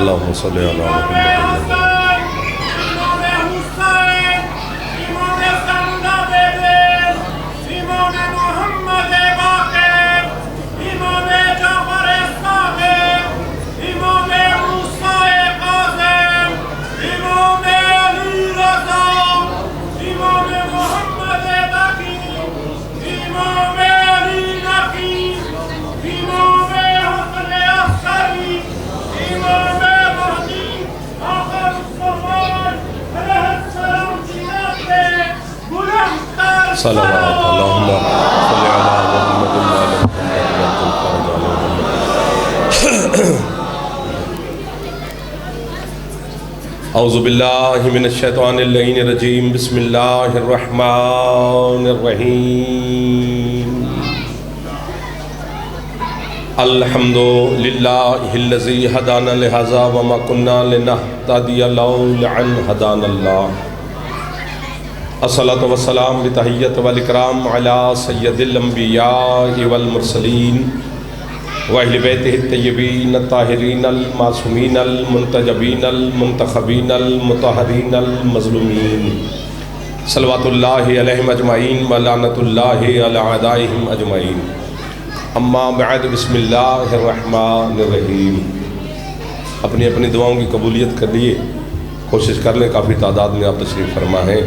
اللهم صل علی محمد صلوات اللہم صلی علی محمد وعلی محمد. اعوذ باللہ من الشیطان اللعین الرجیم. بسم اللہ الرحمن الرحیم. الحمد للہ الذی ہدانا لہذا وما کننا لنہتدی لولا ان ہدانا اللہ. الصلاۃ والسلام بتحیت والاکرام علی سید الانبیاء والمرسلین واہل بیتہ الطیبین الطاہرین المعصومین المنتجبین المنتخبین المطہرین المظلومین صلوات اللہ علیہم اجمعین ولعنۃ اللہ علی اعدائہم اجمعین. اما بعد بسم اللہ الرحمن الرحیم. اپنی اپنی دعاؤں کی قبولیت کر لیے کوشش کر لیں. کافی تعداد میں آپ تشریف فرما ہیں.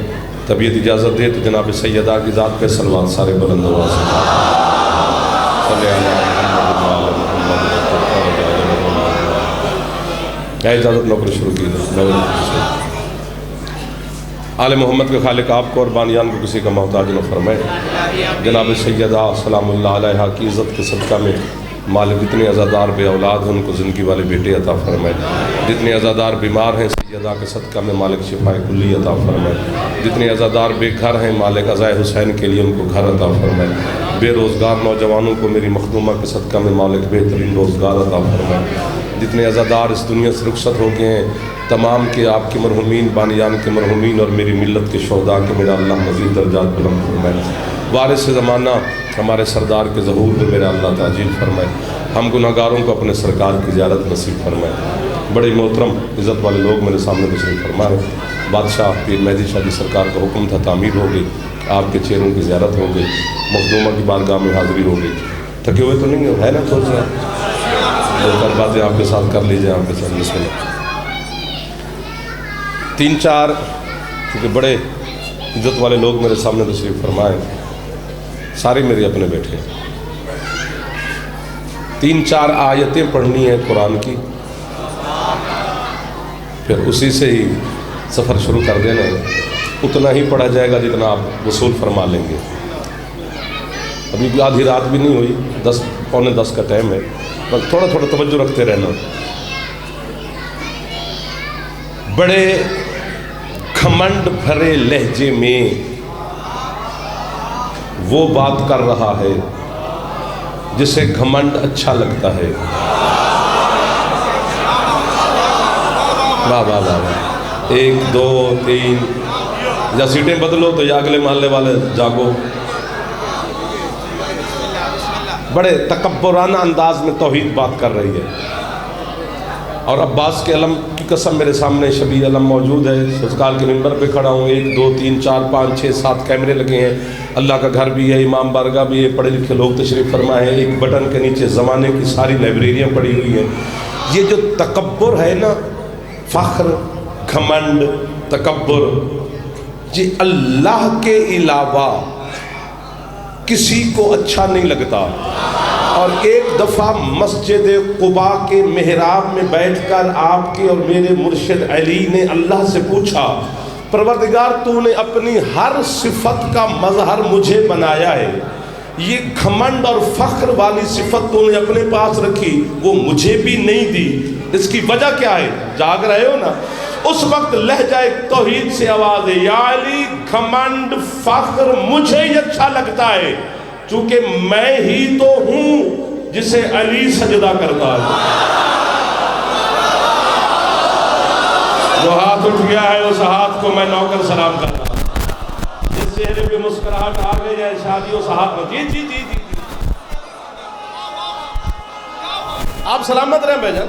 طبیعت اجازت دے تو جناب سیدہ کی ذات پہ صلوات سارے بلند آواز سے صلی اللہ علیہ وسلم. اجازت نوکر شروع کی. آل محمد کے خالق آپ کو اور بانیان کو کسی کا محتاج نہ فرمائے. جناب سیدہ سلام اللہ علیہ کی عزت کے صدقہ میں مالک جتنے عزادار بے اولاد ہیں ان کو زندگی والے بیٹے عطا فرمائے. جتنے عزادار بیمار ہیں سیدہ کے صدقہ میں مالک شفائے کلی عطا فرمائے. جتنے عزادار بے گھر ہیں مالک عزائے حسین کے لیے ان کو گھر عطا فرمائے. بے روزگار نوجوانوں کو میری مخدومہ کے صدقہ میں مالک بہترین روزگار عطا فرمائے. جتنے عزادار اس دنیا سے رخصت ہو گئے ہیں تمام کے آپ کے مرحومین بانیان کے مرحومین اور میری ملت کے شہداء کے میرا اللہ مزید درجات بلند فرمائے. وارث زمانہ ہمارے سردار کے ظہور میں میرا اللہ تعجیل فرمائے. ہم گناہگاروں کو اپنے سرکار کی زیارت نصیب فرمائے. بڑے محترم عزت والے لوگ میرے سامنے تشریف فرما رہے. بادشاہ پیر مہدی شاہ جی سرکار کا حکم تھا تعمیر ہو گئی. آپ کے چہروں کی زیارت ہو گئی. مخدومہ کی بارگاہ میں حاضری ہو گئی. تھکے ہوئے تو نہیں ہے نا تھوڑا سا دو چار باتیں آپ کے ساتھ کر لیجئے. آپ کے ساتھ بسم اللہ. تین چار کیونکہ بڑے عزت والے لوگ میرے سامنے تشریف فرمائے. سارے میرے اپنے بیٹھے. تین چار آیتیں پڑھنی ہیں قرآن کی پھر اسی سے ہی سفر شروع کر دینا ہے. اتنا ہی پڑھا جائے گا جتنا آپ وصول فرما لیں گے. ابھی آدھی رات بھی نہیں ہوئی. 10 پونے 10 کا ٹائم ہے. بس تھوڑا تھوڑا توجہ رکھتے رہنا. بڑے گھمنڈ بھرے لہجے میں وہ بات کر رہا ہے جسے گھمنڈ اچھا لگتا ہے. واہ واہ واہ واہ. 1 2 3 یا سیٹیں بدلو تو یا اگلے محلے والے جاگو. بڑے تکبرانہ انداز میں توحید بات کر رہی ہے. اور عباس کے علم کی قسم میرے سامنے شبیہ علم موجود ہے. سسکال کے منبر پہ کھڑا ہوں. 1 2 3 4 5 6 7 کیمرے لگے ہیں. اللہ کا گھر بھی ہے. امام بارگاہ بھی ہے. پڑھے لکھے لوگ تشریف فرما ہے. ایک بٹن کے نیچے زمانے کی ساری لائبریریاں پڑی ہوئی ہیں. یہ جو تکبر ہے نا فخر گھمنڈ تکبر یہ اللہ کے علاوہ کسی کو اچھا نہیں لگتا. اور ایک دفعہ مسجد قباء کے محراب میں بیٹھ کر آپ کے اور میرے مرشد علی نے اللہ سے پوچھا پروردگار تو نے اپنی ہر صفت کا مظہر مجھے بنایا ہے. یہ گھمنڈ اور فخر والی صفت تو نے اپنے پاس رکھی وہ مجھے بھی نہیں دی. اس کی وجہ کیا ہے؟ جاگ رہے ہو نا. اس وقت لہجہ توحید سے آواز ہے یا علی گھمنڈ فخر مجھے ہی اچھا لگتا ہے چونکہ میں ہی تو ہوں جسے علی سجدہ کرتا ہے. جو ہاتھ اٹھ گیا ہے اس ہاتھ کو میں نوکر سلام کرتا ہوں. جس چہرے پہ مسکراہٹ آ گئی ہے شادی اس ہاتھ میں جی جی جی جی آپ سلامت رہیں بھائی جان.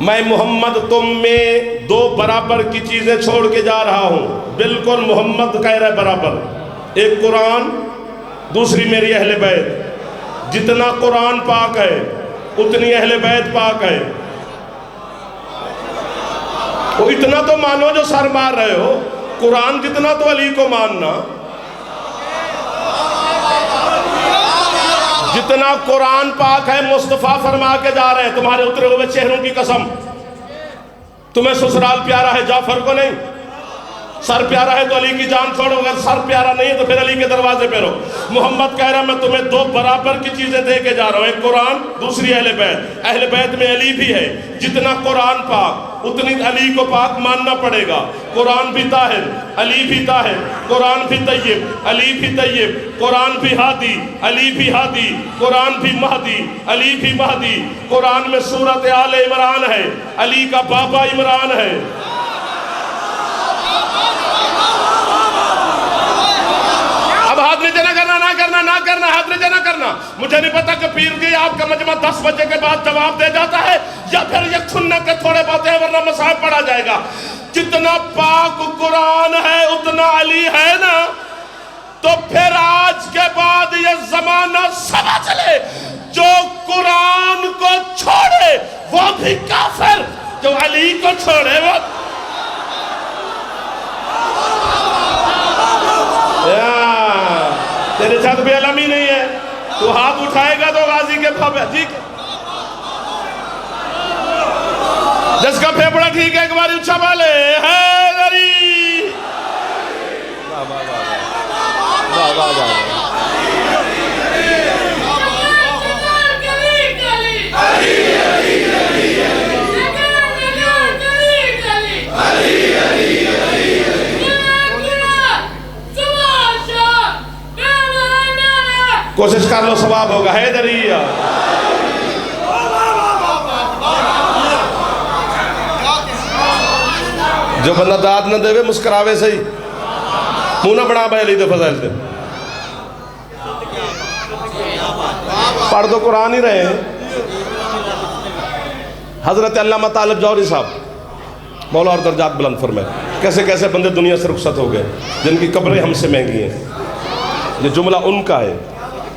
میں محمد تم میں دو برابر کی چیزیں چھوڑ کے جا رہا ہوں. بالکل محمد کہہ رہا ہے برابر. ایک قرآن، دوسری میری اہل بیت. جتنا قرآن پاک ہے اتنی اہل بیت پاک ہے. وہ اتنا تو مانو جو سر مار رہے ہو. قرآن جتنا تو علی کو ماننا. جتنا قرآن پاک ہے مصطفیٰ فرما کے جا رہے ہیں تمہارے اترے ہوئے چہروں کی قسم. تمہیں سسرال پیارا ہے جعفر کو نہیں. سر پیارا ہے تو علی کی جان چھوڑو. اگر سر پیارا نہیں ہے تو پھر علی کے دروازے پہ رہو. محمد کہہ رہا میں تمہیں دو برابر کی چیزیں دے کے جا رہا ہوں. ایک قرآن، دوسری اہل بیت. اہل بیت میں علی بھی ہے. جتنا قرآن پاک اتنی علی کو پاک ماننا پڑے گا. قرآن بھی طاہر، علی بھی طاہر. قرآن بھی طیب، علی بھی طیب. قرآن بھی ہادی، علی بھی ہادی. قرآن بھی مہدی، علی بھی مہدی. قرآن میں سورت آل عمران ہے، علی کا بابا عمران ہے. اب ہاتھ نیچے نہ کرنا، نہ کرنا، نہ کرنا، ہاتھ نیچے نہ کرنا. مجھے نہیں پتا کہ پیر کی آپ کا مجمع 10 بجے کے بعد جواب دے جاتا ہے یا پھر یہ کھننے کے تھوڑے باتیں ہیں ورنہ مصاحب پڑھا جائے گا. جتنا پاک قرآن ہے اتنا علی ہے نا. تو پھر آج کے بعد یہ زمانہ سمجھ لے جو قرآن کو چھوڑے وہ بھی کافر، جو علی کو چھوڑے وہ تیرے چھت پہ علم ہی نہیں ہے. تو ہاتھ اٹھائے گا تو غازی کے پھاپے ٹھیک ہے. جس کا پھیپڑا ٹھیک ہے ایک بار اچھا بالے حیدری. واہ واہ واہ. کوشش کر لو ثواب ہوگا. حیدری جو بندہ داد نہ دے مسکراوے صحیح. منہ نہ بڑھا بھائی علی دے فضائل سے. پڑھ تو قرآن ہی رہے ہیں. حضرت علامہ طالب جوہری صاحب مولا اور درجات بلند فرمائے. کیسے کیسے بندے دنیا سے رخصت ہو گئے جن کی قبریں ہم سے مہنگی ہیں. یہ جملہ ان کا ہے.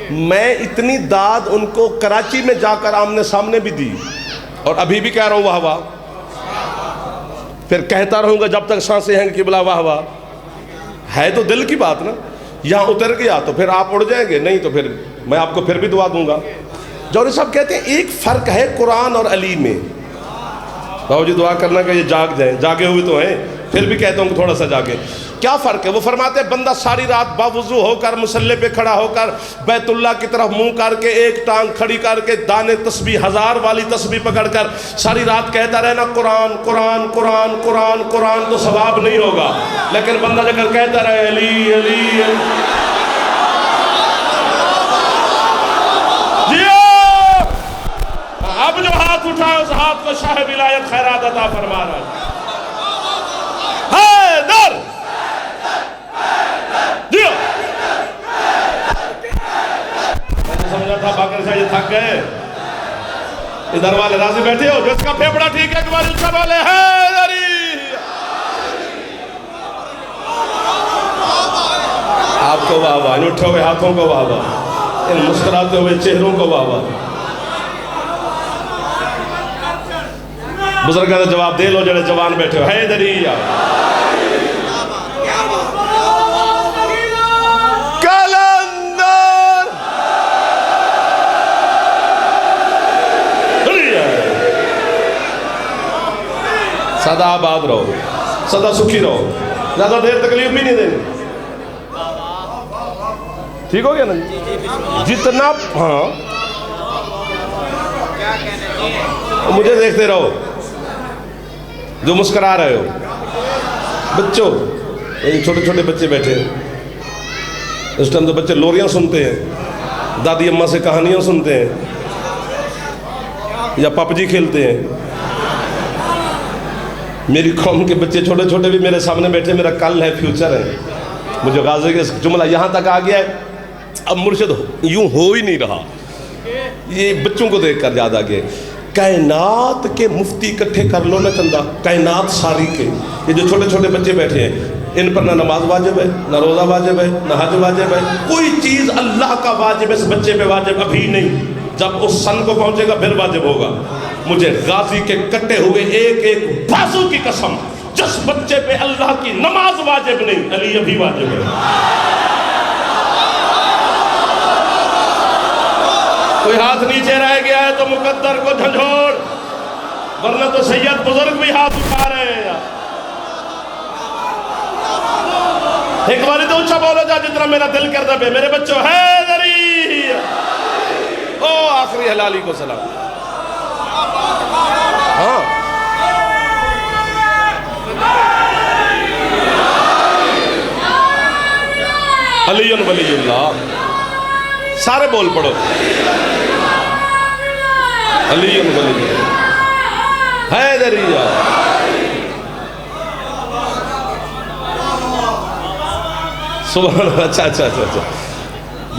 میں اتنی داد ان کو کراچی میں جا کر آمنے سامنے بھی دی اور ابھی بھی کہہ رہا ہوں واہ واہ. پھر کہتا رہوں گا جب تک سانسیں ہیں کہ بلا واہ واہ. ہے تو دل کی بات نا. یہاں اتر گیا تو پھر آپ اڑ جائیں گے, نہیں تو پھر میں آپ کو پھر بھی دعا دوں گا. جوہری صاحب کہتے ہیں ایک فرق ہے قرآن اور علی میں. بابا جی دعا کرنا کہ یہ جاگ جائیں, جاگے ہوئے تو ہیں, پھر بھی کہتا ہوں کہ تھوڑا سا جاگے. کیا فرق ہے؟ وہ فرماتے ہیں بندہ ساری رات باوضو ہو کر مصلی پہ کھڑا ہو کر بیت اللہ کی طرف منہ کر کے ایک ٹانگ کھڑی کر کے دانے تسبیح 1000 والی تسبیح پکڑ کر ساری رات کہتا رہنا قرآن قرآن قرآن قرآن قرآن, تو ثواب نہیں ہوگا. لیکن بندہ جب کہتا رہے علی علی اب جو ہاتھ اٹھائے اس ہاتھ کو شاہ ولایت خیرات عطا فرما رہا ہے. حیدر دیو میں نے سمجھا تھا باقر صاحب یہ تھک گئے. ادھر والے راضی بیٹھے ہو جس کا پھیپڑا ٹھیک ہے ایک بار اچھا والے حیدری. آپ کو واہ واہ, ان اٹھے ہوئے ہاتھوں کو واہ واہ, ان مسکراتے ہوئے چہروں کو واہ واہ. بزرگاں نے جواب دے لو جڑے جوان بیٹھے ہو. حیدری کلندر سدا آباد رہو, سدا سکھی رہو, زیادہ دیر تکلیف بھی نہیں دینی. ٹھیک ہو گیا نا جتنا. ہاں مجھے دیکھتے رہو جو مسکرا رہے ہو. بچوں چھوٹے چھوٹے بچے بیٹھے ہیں اس ٹائم تو بچے لوریاں سنتے ہیں, دادی اماں سے کہانیاں سنتے ہیں یا پب جی کھیلتے ہیں. میری قوم کے بچے چھوٹے چھوٹے بھی میرے سامنے بیٹھے, میرا کل ہے فیوچر ہے. مجھے غازی کا جملہ یہاں تک آ گیا ہے اب مرشد یوں ہو ہی نہیں رہا, یہ بچوں کو دیکھ کر یاد آ گیا. کائنات کے مفتی اکٹھے کر لو نا چندہ، کائنات ساری کے، یہ جو چھوٹے چھوٹے بچے بیٹھے ہیں، ان پر نہ نماز واجب ہے، نہ روزہ واجب ہے، نہ حج واجب ہے، کوئی چیز اللہ کا واجب ہے اس بچے پہ واجب ابھی نہیں، جب اس سن کو پہنچے گا پھر واجب ہوگا۔ مجھے غازی کے کٹے ہوئے ایک ایک بازو کی قسم، جس بچے پہ اللہ کی نماز واجب نہیں، علی ابھی واجب ہے۔ کوئی ہاتھ نیچے رہ گیا ہے تو مقدر کو جھنجھوڑ، ورنہ تو سید بزرگ بھی ہاتھ اٹھا رہے ہیں۔ ایک باری تو اچھا بولو جا جتنا میرا دل کرتا پہ، میرے بچوں حیدری، او آخری حلالی کو سلام۔ ہاں علی ولی اللہ، سارے بول پڑھو، علی ولی اللہ، حیدری۔ سبحان اللہ۔ اچھا اچھا اچھا اچھا،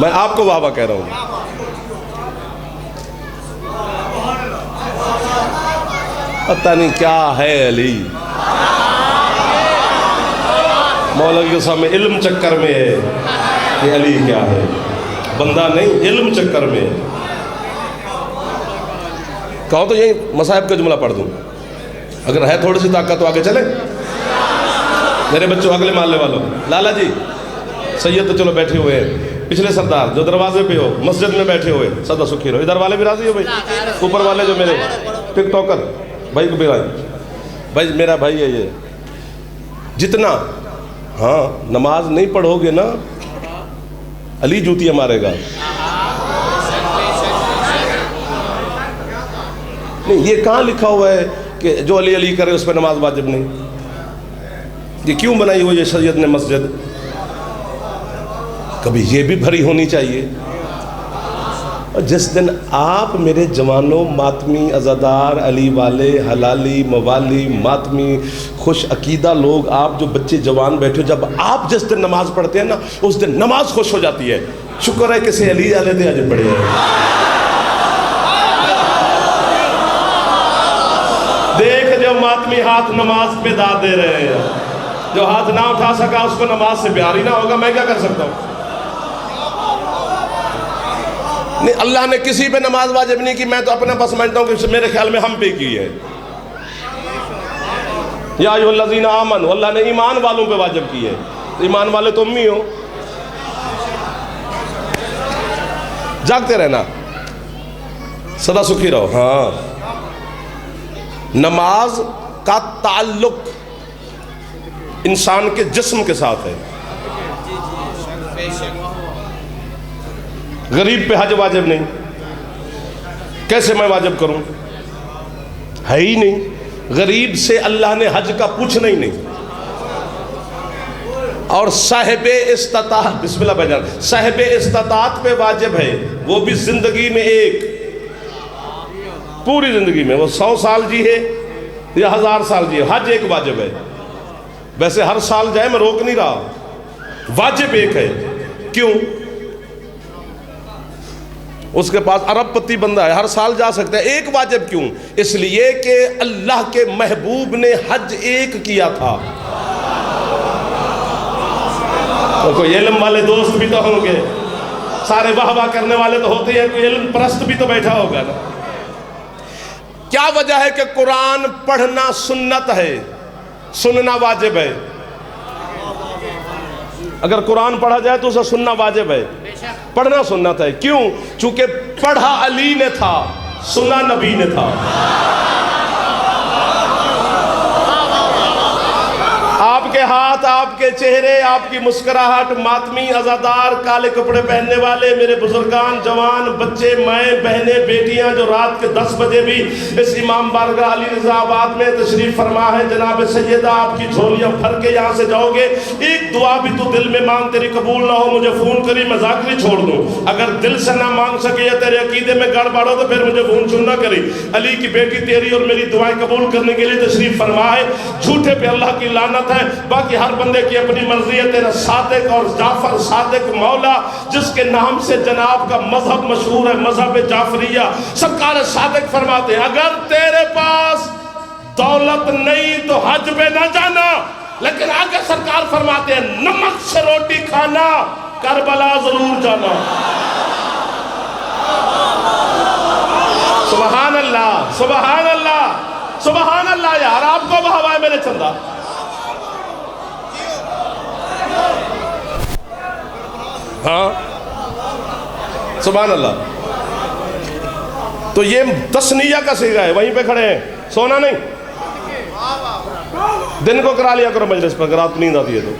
میں آپ کو واہ واہ کہہ رہا ہوں۔ پتہ نہیں کیا ہے علی، مولا کی قسم علم چکر میں ہے کہ علی کیا ہے، بندہ نہیں، علم چکر میں ہے۔ کہو تو یہی مصاحب کا جملہ پڑھ دوں، اگر ہے تھوڑی سی طاقت تو آگے چلے۔ میرے بچوں اگلے محلے والوں، لالا جی سید تو چلو بیٹھے ہوئے ہیں، پچھلے سردار جو دروازے پہ ہو مسجد میں بیٹھے ہوئے سدا سکھی رہو، ادھر والے بھی راضی ہو بھائی، اوپر والے جو میرے ٹک ٹاکر بھائی کو بھی راضی، بھائی میرا بھائی ہے یہ، جتنا ہاں نماز نہیں پڑھو گے نا علی جوتیاں مارے گا۔ نہیں یہ کہاں لکھا ہوا ہے کہ جو علی علی کرے اس پہ نماز واجب نہیں؟ یہ کیوں بنائی ہوئی ہے سید نے مسجد؟ کبھی یہ بھی بھری ہونی چاہیے۔ اور جس دن آپ میرے جوانوں، ماتمی، عزادار، علی والے، حلالی، موالی، ماتمی، خوش عقیدہ لوگ، آپ جو بچے جوان بیٹھے ہو، جب آپ جس دن نماز پڑھتے ہیں نا اس دن نماز خوش ہو جاتی ہے۔ شکر ہے کسی علی والے تھے آج پڑھے ہیں۔ دیکھ جو ماتمی ہاتھ نماز پہ داد دے رہے ہیں، جو ہاتھ نہ اٹھا سکا اس کو نماز سے پیار ہی نہ ہوگا، میں کیا کر سکتا ہوں؟ نہیں اللہ نے کسی پہ نماز واجب نہیں کی، میں تو اپنا بس سمجھتا ہوں کہ میرے خیال میں ہم پہ کی ہے۔ یا ایھا الذین آمنوا، اللہ نے ایمان والوں پہ واجب کی ہے، ایمان والے تم ہی ہو۔ جاگتے رہنا، سدا سکھی رہو۔ ہاں نماز کا تعلق انسان کے جسم کے ساتھ ہے۔ غریب پہ حج واجب نہیں، کیسے میں واجب کروں؟ ہے ہی نہیں، غریب سے اللہ نے حج کا پوچھنا ہی نہیں۔ اور صاحب استطاعت، بسم اللہ بھائی جان، صاحب استطاعت پہ واجب ہے، وہ بھی زندگی میں ایک، پوری زندگی میں، وہ 100 سال جیے یا 1000 سال جیے، حج ایک واجب ہے۔ ویسے ہر سال جائے میں روک نہیں رہا، واجب ایک ہے۔ کیوں؟ اس کے پاس ارب پتی بندہ ہے، ہر سال جا سکتا ہے، ایک واجب کیوں؟ اس لیے کہ اللہ کے محبوب نے حج ایک کیا تھا۔ تو کوئی علم والے دوست بھی تو ہوں گے، سارے واہ واہ کرنے والے تو ہوتے ہیں، کوئی علم پرست بھی تو بیٹھا ہوگا نا۔ کیا وجہ ہے کہ قرآن پڑھنا سنت ہے، سننا واجب ہے؟ اگر قرآن پڑھا جائے تو اسے سننا واجب ہے، پڑھنا سنت ہے۔ کیوں؟ چونکہ پڑھا علی نے تھا، سنا نبی نے تھا۔ آپ کے ہاتھ، آپ کے چہرے، آپ کی مسکراہٹ، ماتمی، عزادار، کالے کپڑے پہننے والے، میرے بزرگان، جوان، بچے، مائیں، بہنیں، بیٹیاں جو رات کے 10 بجے بھی اس امام بارگاہ علی رضا آباد میں تشریف فرما ہے، جناب سیدہ آپ کی جھولیاں بھر کے یہاں سے جاؤ گے، ایک دعا بھی تو دل میں مانگ تیری قبول نہ ہو مجھے فون کری، میں ذاکری چھوڑ دوں۔ اگر دل سے نہ مانگ سکے یا تیرے عقیدے میں گڑبڑ ہو تو پھر مجھے فون چون نہ کری۔ علی کی بیٹی تیری اور میری دعائیں قبول کرنے کے لیے تشریف فرما ہے، جھوٹے پہ اللہ کی لعنت ہے، باقی ہر بندے کی کی اپنی مرضی ہے، تیرا صادق اور جعفر صادق مولا جس کے نام سے جناب کا مذہب مشہور ہے، مذہب جعفریہ، سرکار صادق فرماتے ہیں اگر تیرے پاس دولت نہیں تو حج پہ نہ جانا، لیکن آگے سرکار فرماتے ہیں نمک سے روٹی کھانا، کربلا ضرور جانا۔ سبحان اللہ، سبحان اللہ، سبحان اللہ۔ یار آپ کو بہوا ہے میرے چندہ۔ ہاں سبحان اللہ۔ تو یہ تسنیہ کا صیغہ ہے، وہیں پہ کھڑے ہیں، سونا نہیں۔ دن کو کرا لیا کرو مجلس پر، رات نیند آتی ہے تو۔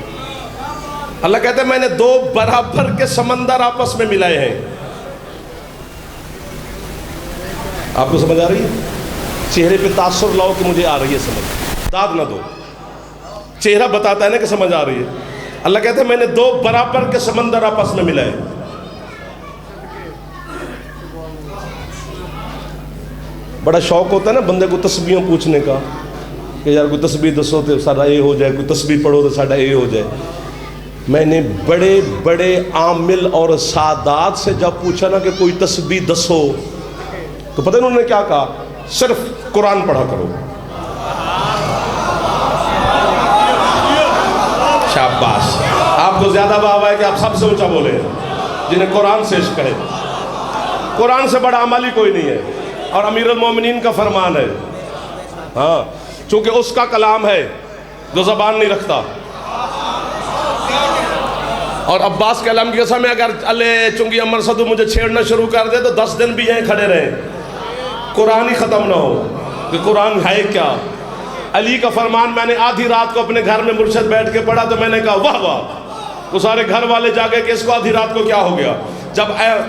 اللہ کہتے ہیں میں نے دو برابر کے سمندر آپس میں ملائے ہیں۔ آپ کو سمجھ آ رہی ہے؟ چہرے پہ تاثر لاؤ کہ مجھے آ رہی ہے سمجھ، داد نہ دو، چہرہ بتاتا ہے نا کہ سمجھ آ رہی ہے۔ اللہ کہتے ہیں میں نے دو برابر کے سمندر آپس میں ملائے۔ بڑا شوق ہوتا ہے نا بندے کو تسبیحوں پوچھنے کا کہ یار کوئی تسبیح دسو تو ساڈا اے ہو جائے، کوئی تسبیح پڑھو تو ساڈا اے ہو جائے۔ میں نے بڑے بڑے عامل اور سادات سے جب پوچھا نا کہ کوئی تسبیح دسو تو پتہ انہوں نے کیا کہا؟ صرف قرآن پڑھا کرو۔ شاباش، آپ کو زیادہ واہ ہے کہ آپ سب سے اونچا بولے جنہیں قرآن سے عشق ہے۔ قرآن سے بڑا عملی کوئی نہیں ہے، اور امیر المومنین کا فرمان ہے، ہاں چونکہ اس کا کلام ہے جو زبان نہیں رکھتا۔ اور عباس کے علم کی قسم ہے اگر چونکہ عمر صدو مجھے چھیڑنا شروع کر دے تو 10 دن بھی یہیں کھڑے رہیں، قرآن ہی ختم نہ ہو کہ قرآن ہے کیا۔ علی کا فرمان میں نے آدھی رات کو اپنے گھر میں مرشد بیٹھ کے پڑھا تو میں نے کہا واہ واہ، وہ سارے گھر والے جاگے کہ اس کو آدھی رات کو کیا ہو گیا۔ جب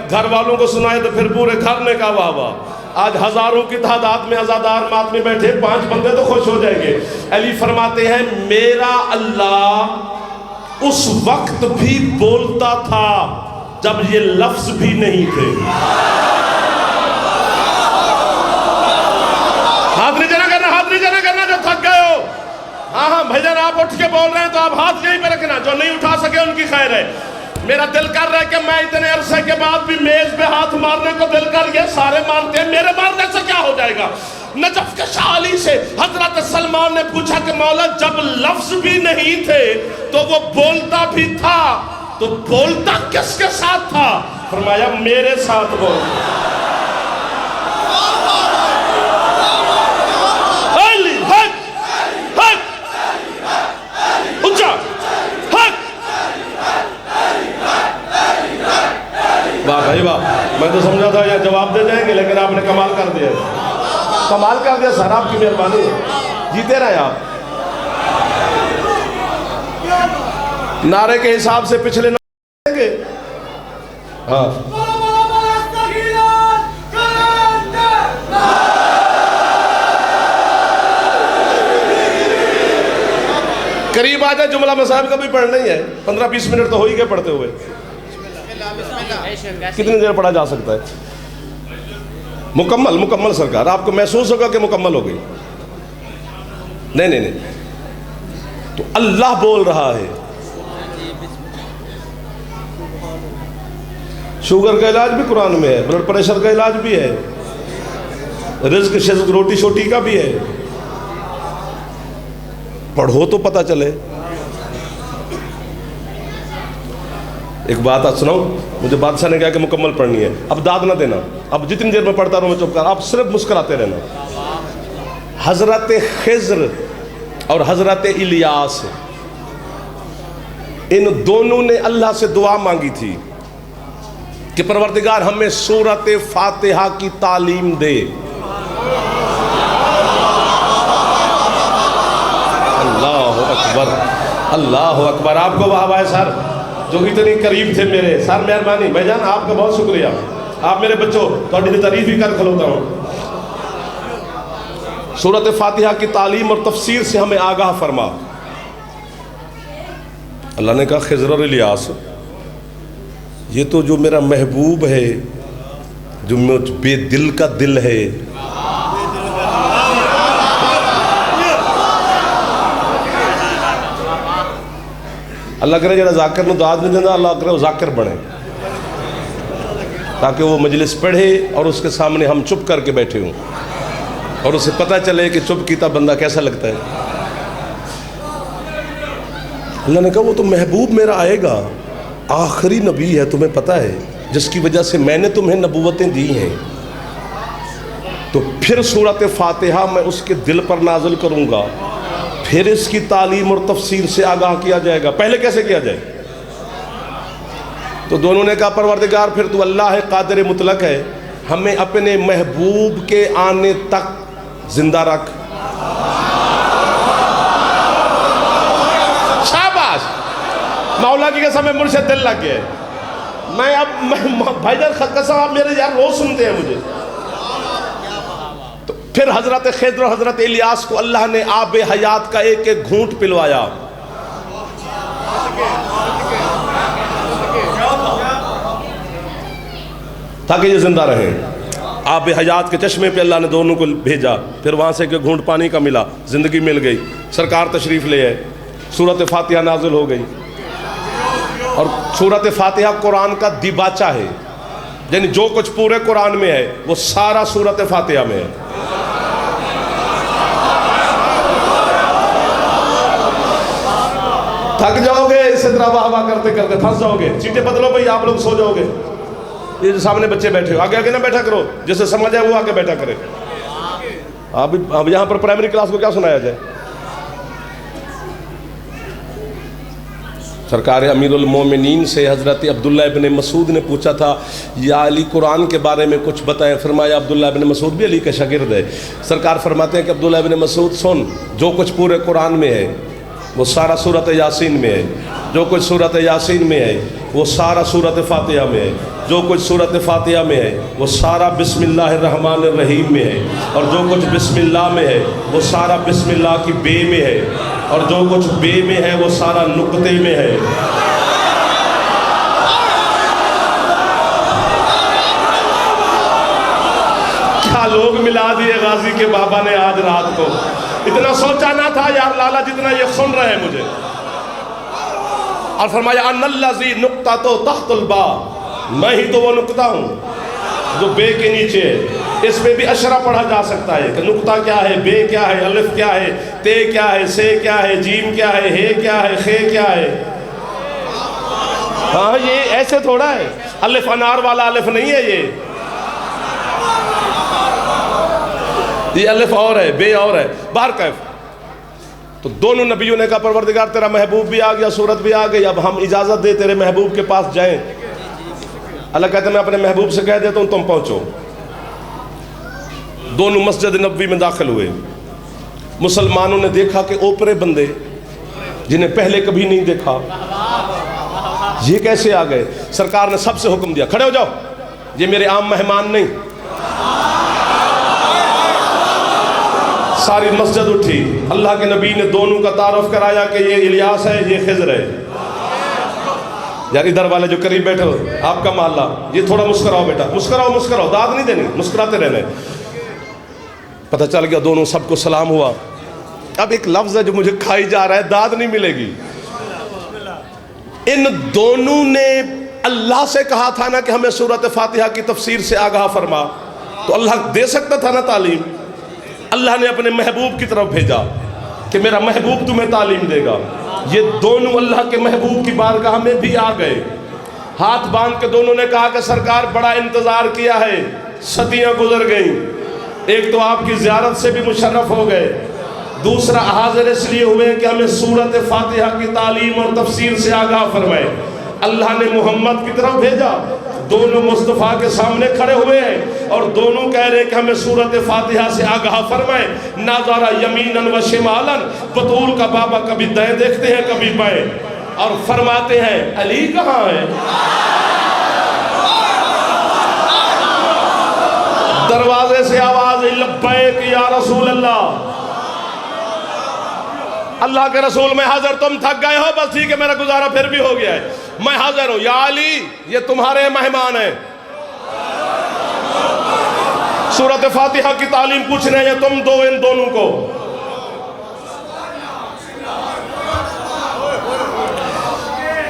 گھر والوں کو سنائے تو پھر پورے گھر نے کہا واہ واہ۔ آج ہزاروں کی تعداد میں عزادار ماتمی بیٹھے، 5 بندے تو خوش ہو جائیں گے۔ علی فرماتے ہیں میرا اللہ اس وقت بھی بولتا تھا جب یہ لفظ بھی نہیں تھے۔ ہاتھ نیچے نہ کرنا، ہاتھ نیچے نہ کرنا جو تھک گئے ہو۔ ہاں ہاں بھائیجان آپ اٹھ کے بول رہے ہیں تو آپ ہاتھ یہیں پہ رکھنا، جو نہیں اٹھا سکے ان کی خیر ہے۔ میرا دل کر رہا ہے کہ میں اتنے عرصے کے بعد بھی میز پہ ہاتھ مارنے کو دل کر گیا، سارے مارتے ہیں، میرے مارنے سے کیا ہو جائے گا۔ نجف کے شاہ علی سے حضرت سلمان نے پوچھا کہ مولا جب لفظ بھی نہیں تھے تو وہ بولتا بھی تھا، تو بولتا کس کے ساتھ تھا؟ فرمایا میرے ساتھ بولتا۔ علی حق حق اونچا حق۔ واہ بھائی واہ، میں تو سمجھا تھا یہ جواب دے جائیں گے لیکن آپ نے کمال کر دیا، کمال کر دیا سر، آپ کی مہربانی ہے، جیتے رہے آپ۔ نعرے کے حساب سے پچھلے نعرے دیں گے، ہاں قریب آ جائے، جملہ مصاحب کا بھی پڑھنا ہی ہے، 15-20 منٹ تو ہو ہی گئے پڑھتے ہوئے، کتنی دیر پڑھا جا سکتا ہے؟ مکمل مکمل سرکار، آپ کو محسوس ہوگا کہ مکمل ہو گئی؟ نہیں نہیں نہیں، تو اللہ بول رہا ہے۔ شوگر کا علاج بھی قرآن میں ہے، بلڈ پریشر کا علاج بھی ہے، رزق شزق روٹی شوٹی کا بھی ہے، پڑھو تو پتہ چلے۔ ایک بات سناؤ، مجھے بادشاہ نے کہا کہ مکمل پڑھنی ہے، اب داد نہ دینا، اب جتنی دیر میں پڑھتا رہوں میں چپ کر، آپ صرف مسکراتے رہنا۔ حضرت خضر اور حضرت الیاس ان دونوں نے اللہ سے دعا مانگی تھی کہ پروردگار ہمیں سورۃ فاتحہ کی تعلیم دے۔ اللہ اکبر، اللہ اکبر، آپ کو واہ واہ سر جو اتنی قریب تھے میرے، سر مہربانی بھائی جان آپ کا بہت شکریہ، آپ میرے بچوں تھوڑی تعریف ہی کر کھلوتا ہوں۔ سورۃ فاتحہ کی تعلیم اور تفسیر سے ہمیں آگاہ فرما۔ اللہ نے کہا خضر اور الیاس یہ تو جو میرا محبوب ہے، جو مجھ بے دل کا دل ہے، اللہ کرے جڑا ذاکر نو داد نہیں دینا، اللہ کرے وہ ذاکر بنے، تاکہ وہ مجلس پڑھے اور اس کے سامنے ہم چپ کر کے بیٹھے ہوں اور اسے پتہ چلے کہ چپ کیتا بندہ کیسا لگتا ہے۔ اللہ نے کہا وہ تو محبوب میرا آئے گا، آخری نبی ہے، تمہیں پتہ ہے، جس کی وجہ سے میں نے تمہیں نبوتیں دی ہیں، تو پھر سورۃ فاتحہ میں اس کے دل پر نازل کروں گا، پھر اس کی تعلیم اور تفسیر سے آگاہ کیا جائے گا۔ پہلے کیسے کیا جائے؟ تو دونوں نے کہا پروردگار پھر تو اللہ ہے، قادر مطلق ہے، ہمیں اپنے محبوب کے آنے تک زندہ رکھ۔ شاباش، مولا کی قسم میں مجھ سے دل لگ گیا ہے۔ میں اب بھائی جان قسم آپ میرے یار روز سنتے ہیں مجھے۔ تو پھر حضرت خضر اور حضرت الیاس کو اللہ نے آب حیات کا ایک ایک گھونٹ پلوایا، تاکہ یہ زندہ رہیں۔ آب حیات کے چشمے پہ اللہ نے دونوں کو بھیجا، پھر وہاں سے کہ گھونٹ پانی کا ملا، زندگی مل گئی، سرکار تشریف لے آئے، سورۃ فاتحہ نازل ہو گئی۔ اور سورۃ فاتحہ قرآن کا دیباچہ ہے، یعنی جو کچھ پورے قرآن میں ہے وہ سارا سورۃ فاتحہ میں ہے۔ تھک جاؤ گے اسی طرح واہ واہ کرتے کرتے، پھنس جاؤ گے، سیٹیں بدلو بھائی، آپ لوگ سو جاؤ گے۔ یہ جو سامنے بچے بیٹھے ہو، آگے آگے نہ بیٹھا کرو، جسے سمجھ آئے وہ آگے بیٹھا کرے۔ اب یہاں پر پرائمری کلاس کو کیا سنایا جائے؟ سرکار امیر المومنین سے حضرت عبداللہ ابن مسعود نے پوچھا تھا یا علی قرآن کے بارے میں کچھ بتائیں، فرمایا عبداللہ ابن مسعود بھی علی کا شاگرد ہے۔ سرکار فرماتے ہیں کہ عبداللہ ابن مسعود سن، جو کچھ پورے قرآن میں ہے وہ سارا سورۃ یاسین میں ہے، جو کچھ سورۃ یاسین میں ہے وہ سارا سورۃ فاتحہ میں ہے، جو کچھ سورۃ فاتحہ میں ہے وہ سارا بسم اللہ الرحمن الرحیم میں ہے، اور جو کچھ بسم اللہ میں ہے وہ سارا بسم اللہ کی بے میں ہے، اور جو کچھ بے میں ہے وہ سارا نقطے میں ہے۔ کیا لوگ ملا دیے غازی کے بابا نے آج رات کو، اتنا سوچا نہ تھا یار لالا جتنا یہ سن رہے ہیں مجھے۔ اور فرمایا ان الذی نقطہ تو تحت الباء، میں ہی تو وہ نقطہ ہوں جو بے کے نیچے ہے۔ اس پہ بھی اشرا پڑھا جا سکتا ہے کہ نقطہ کیا ہے، بے کیا ہے، الف کیا ہے، تے کیا ہے، سے کیا ہے، جیم کیا ہے، ہے کیا ہے، خے کیا ہے۔ ہاں یہ ایسے تھوڑا ہے، الف انار والا الف نہیں ہے، یہ الف اور ہے، بے اور ہے، بہر کیف۔ تو دونوں نبیوں نے کہا پروردگار تیرا محبوب بھی آ گیا، سورت بھی آ گئی، اب ہم اجازت دے تیرے محبوب کے پاس جائیں۔ اللہ کہتا ہے میں اپنے محبوب سے کہہ دیتا ہوں تم پہنچو۔ دونوں مسجد نبوی میں داخل ہوئے، مسلمانوں نے دیکھا کہ اوپرے بندے جنہیں پہلے کبھی نہیں دیکھا یہ کیسے آ گئے۔ سرکار نے سب سے حکم دیا کھڑے ہو جاؤ، یہ میرے عام مہمان نہیں۔ ساری مسجد اٹھی، اللہ کے نبی نے دونوں کا تعارف کرایا کہ یہ الیاس ہے، یہ خضر ہے۔ یار ادھر والے جو قریب بیٹھے ہو، آپ کا محلہ، یہ تھوڑا مسکراؤ بیٹا، مسکراؤ مسکراؤ، داد نہیں دینی، مسکراتے رہنے۔ پتہ چل گیا دونوں، سب کو سلام ہوا۔ اب ایک لفظ ہے جو مجھے کھائی جا رہا ہے، داد نہیں ملے گی۔ ان دونوں نے اللہ سے کہا تھا نا کہ ہمیں سورۃ فاتحہ کی تفسیر سے آگاہ فرما، تو اللہ دے سکتا تھا نا تعلیم۔ اللہ نے اپنے محبوب کی طرف بھیجا کہ میرا محبوب تمہیں تعلیم دے گا۔ یہ دونوں اللہ کے محبوب کی بارگاہ میں بھی آ گئے، ہاتھ باندھ کے دونوں نے کہا کہ سرکار بڑا انتظار کیا ہے، صدیاں گزر گئیں، ایک تو آپ کی زیارت سے بھی مشرف ہو گئے، دوسرا حاضر اس لیے ہوئے کہ ہمیں سورۃ فاتحہ کی تعلیم اور تفسیر سے آگاہ فرمائے۔ اللہ نے محمد کی طرف بھیجا، دونوں مصطفیٰ کے سامنے کھڑے ہوئے ہیں اور دونوں کہہ رہے ہیں کہ ہمیں سورۃ فاتحہ سے آگاہ فرمائے۔ ناظرہ یمیناً و شمالاً، بطول کا بابا کبھی دائیں دیکھتے ہیں کبھی بائیں، اور فرماتے ہیں علی کہاں ہے؟ دروازے سے آواز لبیک یا رسول اللہ، اللہ کے رسول میں حاضر، تم تھک گئے ہو، بس ٹھیک ہے میرا گزارا پھر بھی ہو گیا ہے، میں حاضر ہوں۔ یا علی یہ تمہارے مہمان ہیں، سورۃ فاتحہ کی تعلیم پوچھنے ہیں تم دو ان دونوں کو۔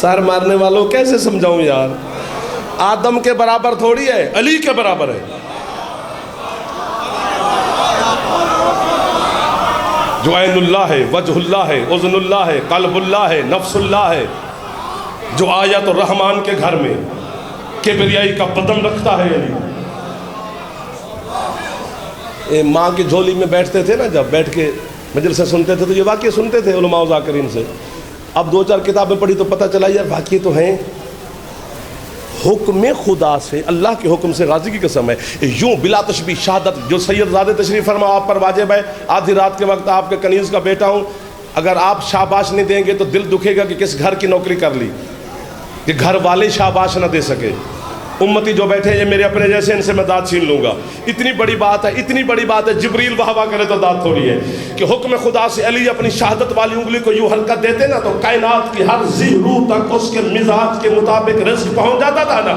سر مارنے والوں کیسے سمجھاؤں یار؟ آدم کے برابر تھوڑی ہے، علی کے برابر ہے. جو عین اللہ ہے، وجہ اللہ ہے، اذن اللہ ہے، قلب اللہ ہے، نفس اللہ ہے، جو آیت الرحمن کے گھر میں کبریائی کا بدن رکھتا ہے علی. ماں کی جھولی میں بیٹھتے تھے نا، جب بیٹھ کے مجلسیں سنتے تھے تو یہ واقعے سنتے تھے علماء و ذاکرین سے. اب 2-4 کتابیں پڑھی تو پتہ چلا یار واقعے تو ہیں. حکم خدا سے، اللہ کے حکم سے، غازی کی قسم ہے، یوں بلا تشبیہ شہادت. جو سید زادہ تشریف فرما آپ پر واجب ہے، آدھی رات کے وقت آپ کے کنیز کا بیٹا ہوں، اگر آپ شاباش نہیں دیں گے تو دل دکھے گا کہ کس گھر کی نوکری کر لی، کہ گھر والے شاباش نہ دے سکے. امتی جو بیٹھے یہ میرے اپنے جیسے، ان سے میں داد چھین لوں گا. اتنی بڑی بات ہے، اتنی بڑی بات ہے. جبریل واہ واہ کرے تو داد تھوڑی ہے کہ حکم خدا سے علی اپنی شہادت والی انگلی کو یوں حرکت دیتے نا تو کائنات کی ہر ذی روح تک اس کے مزاج کے مطابق رزق پہنچ جاتا تھا نا.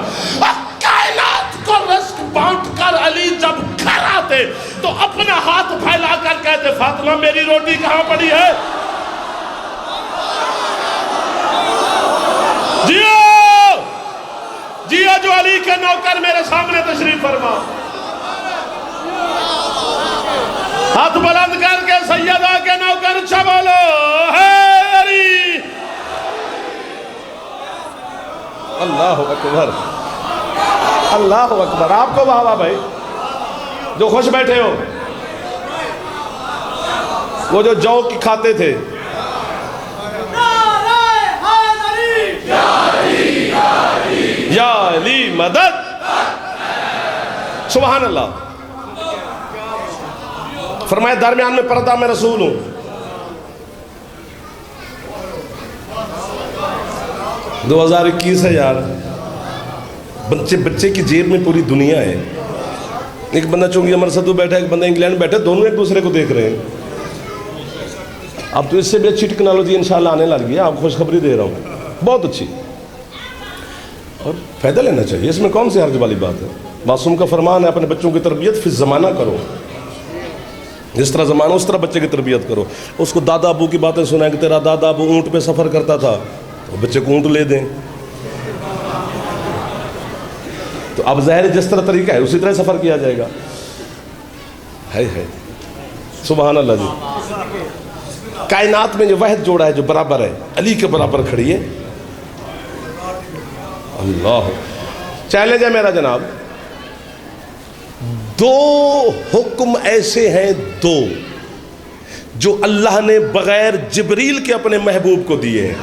کائنات کو رزق بانٹ کر علی جب گھر آتے تو اپنا ہاتھ پھیلا کر کہتے فاطمہ میری روٹی کہاں پڑی ہے؟ جیو جو علی کے نوکر میرے سامنے تشریف فرما. ہاتھ بلند کر کے سیدہ کے نوکر اچھا بولو ہے علی. اللہ اکبر، اللہ اکبر. آپ کو واہ واہ بھائی جو خوش بیٹھے ہو. وہ جو جو کی کھاتے تھے، یا علی مدد، سبحان اللہ. فرمایا درمیان میں پردہ میں رسول ہوں. دو 2021 ہے یار. بچے کی جیب میں پوری دنیا ہے. ایک بندہ چونگی امر صدو بیٹھا ہے، ایک بندہ انگلینڈ بیٹھا ہے، دونوں ایک دوسرے کو دیکھ رہے ہیں. اب تو اس سے بھی اچھی ٹیکنالوجی انشاءاللہ آنے لگ گئی ہے. آپ خوشخبری دے رہا ہوں، بہت اچھی، اور فائدہ لینا چاہیے. اس میں کون سی حرج والی بات ہے؟ معصوم کا فرمان ہے اپنے بچوں کی تربیت فی زمانہ کرو. جس طرح زمانہ اس طرح بچے کی تربیت کرو. اس کو دادا ابو کی باتیں سنائیں کہ تیرا دادا ابو اونٹ پہ سفر کرتا تھا، تو بچے کو اونٹ لے دیں. تو اب ظاہر جس طرح طریقہ ہے اسی طرح سفر کیا جائے گا. ہے سبحان اللہ جی. کائنات میں جو وحد جوڑا ہے، جو برابر ہے، علی کے برابر کھڑی ہے. اللہ چیلنج ہے میرا جناب. 2 حکم ایسے ہیں، 2 جو اللہ نے بغیر جبریل کے اپنے محبوب کو دیے ہیں.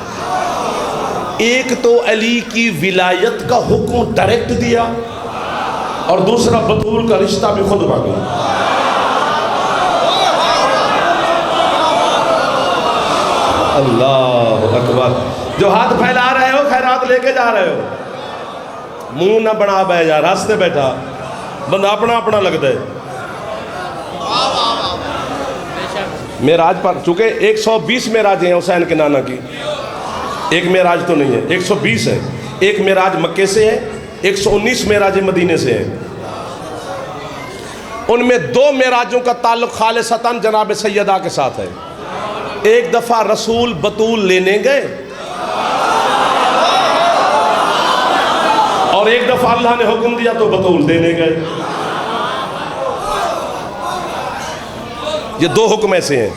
ایک تو علی کی ولایت کا حکم ڈائریکٹ دیا، اور دوسرا بطول کا رشتہ بھی خود مانگا. اللہ اکبر. جو ہاتھ پھیلا رہے ہو خیرات لے کے جا رہے ہو، منہ نہ بنا بہ جا. راستے بیٹھا بندہ اپنا اپنا لگتا ہے. معراج پر چونکہ 120 معراج ہیں حسین کے نانا کی، ایک معراج تو نہیں ہے، 120 ہے. ایک معراج مکے سے ہے، 119 معراج مدینے سے ہیں. ان میں 2 معراجوں کا تعلق خالصتاً جناب سیدہ کے ساتھ ہے. ایک دفعہ رسول بطول لینے گئے، اور ایک دفعہ اللہ نے حکم دیا تو بطول دینے گئے. یہ 2 حکم ایسے ہیں.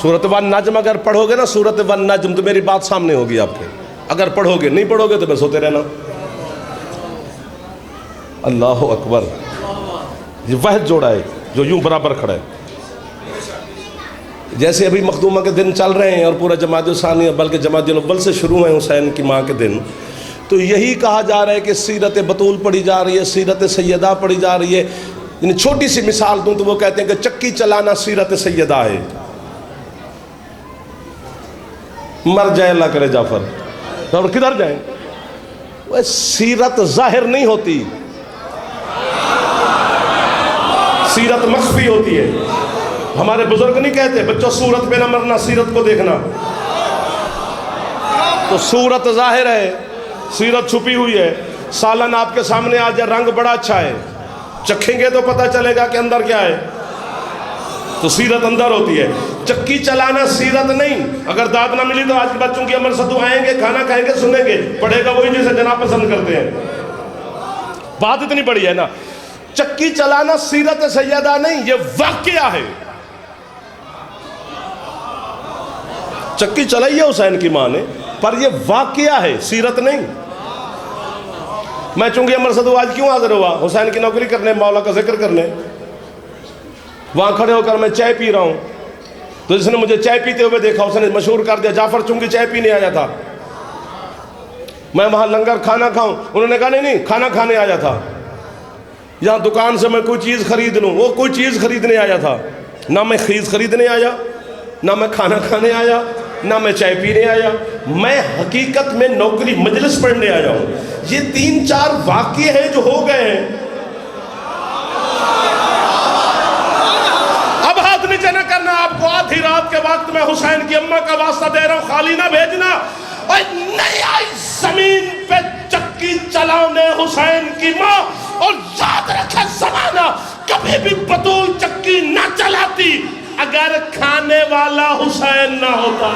سورۃ والنجم اگر پڑھو گے نا، سورۃ والنجم، تو میری بات سامنے ہوگی آپ کے. اگر پڑھو گے، نہیں پڑھو گے تو بس ہوتے رہنا. اللہ اکبر. یہ وحد جوڑا ہے جو یوں برابر کھڑا ہے. جیسے ابھی مخدومہ کے دن چل رہے ہیں اور پورا جمادی الثانی بلکہ جمادی الاول سے شروع ہیں حسین کی ماں کے دن، تو یہی کہا جا رہا ہے کہ سیرت بطول پڑھی جا رہی ہے، سیرت سیدہ پڑھی جا رہی ہے. یعنی چھوٹی سی مثال دوں تو وہ کہتے ہیں کہ چکی چلانا سیرت سیدہ ہے. مر جائے اللہ کرے جعفر، اور کدھر جائیں؟ وہ سیرت ظاہر نہیں ہوتی، سیرت مخفی ہوتی ہے. ہمارے بزرگ نہیں کہتے بچوں صورت پہ نہ مرنا، سیرت کو دیکھنا. تو صورت ظاہر ہے، سیرت چھپی ہوئی ہے. سالن آپ کے سامنے آ جائے، رنگ بڑا اچھا ہے، چکھیں گے تو پتہ چلے گا کہ اندر کیا ہے. تو سیرت اندر ہوتی ہے، چکی چلانا سیرت نہیں۔ اگر داد نہ ملی تو آج کے بچوں کی عمر صدو آئیں گے، کھانا کھائیں گے، سنیں گے، پڑھے گا وہی جسے جناب پسند کرتے ہیں۔ بات اتنی بڑی ہے نا، چکی چلانا سیرت سیدہ نہیں، یہ واقعہ ہے۔ چکی چلائی ہے حسین کی ماں نے، پر یہ واقعہ ہے، سیرت نہیں۔ میں چونکہ عمر صدو آج کیوں حاضر ہوا؟ حسین کی نوکری کرنے، مولا کا ذکر کرنے۔ وہاں کھڑے ہو کر میں چائے پی رہا ہوں، تو جس نے مجھے چائے پیتے ہوئے دیکھا اس نے مشہور کر دیا جعفر چونکہ چائے پینے آیا تھا، میں وہاں لنگر کھانا کھاؤں، انہوں نے کہا نہیں کھانا کھانے آیا تھا، یہاں دکان سے میں کوئی چیز خرید لوں، وہ کوئی چیز خریدنے آیا تھا، نہ میں خیز خریدنے آیا، نہ میں کھانا کھانے آیا، نہ میں چائے پینے آیا، میں حقیقت میں نوکری مجلس پڑھنے آیا ہوں۔ یہ 3-4 واقعے ہیں جو ہو گئے ہیں۔ اب ہاتھ نیچے نہ کرنا، آپ کو آدھی رات کے وقت میں حسین کی اماں کا واسطہ دے رہا ہوں، خالی نہ بھیجنا۔ اور نہیں آئی زمین پہ چکی چلانے حسین کی ماں، اور یاد رکھے زمانہ کبھی بھی بطول چکی نہ چلاتی اگر کھانے والا حسین نہ ہوتا۔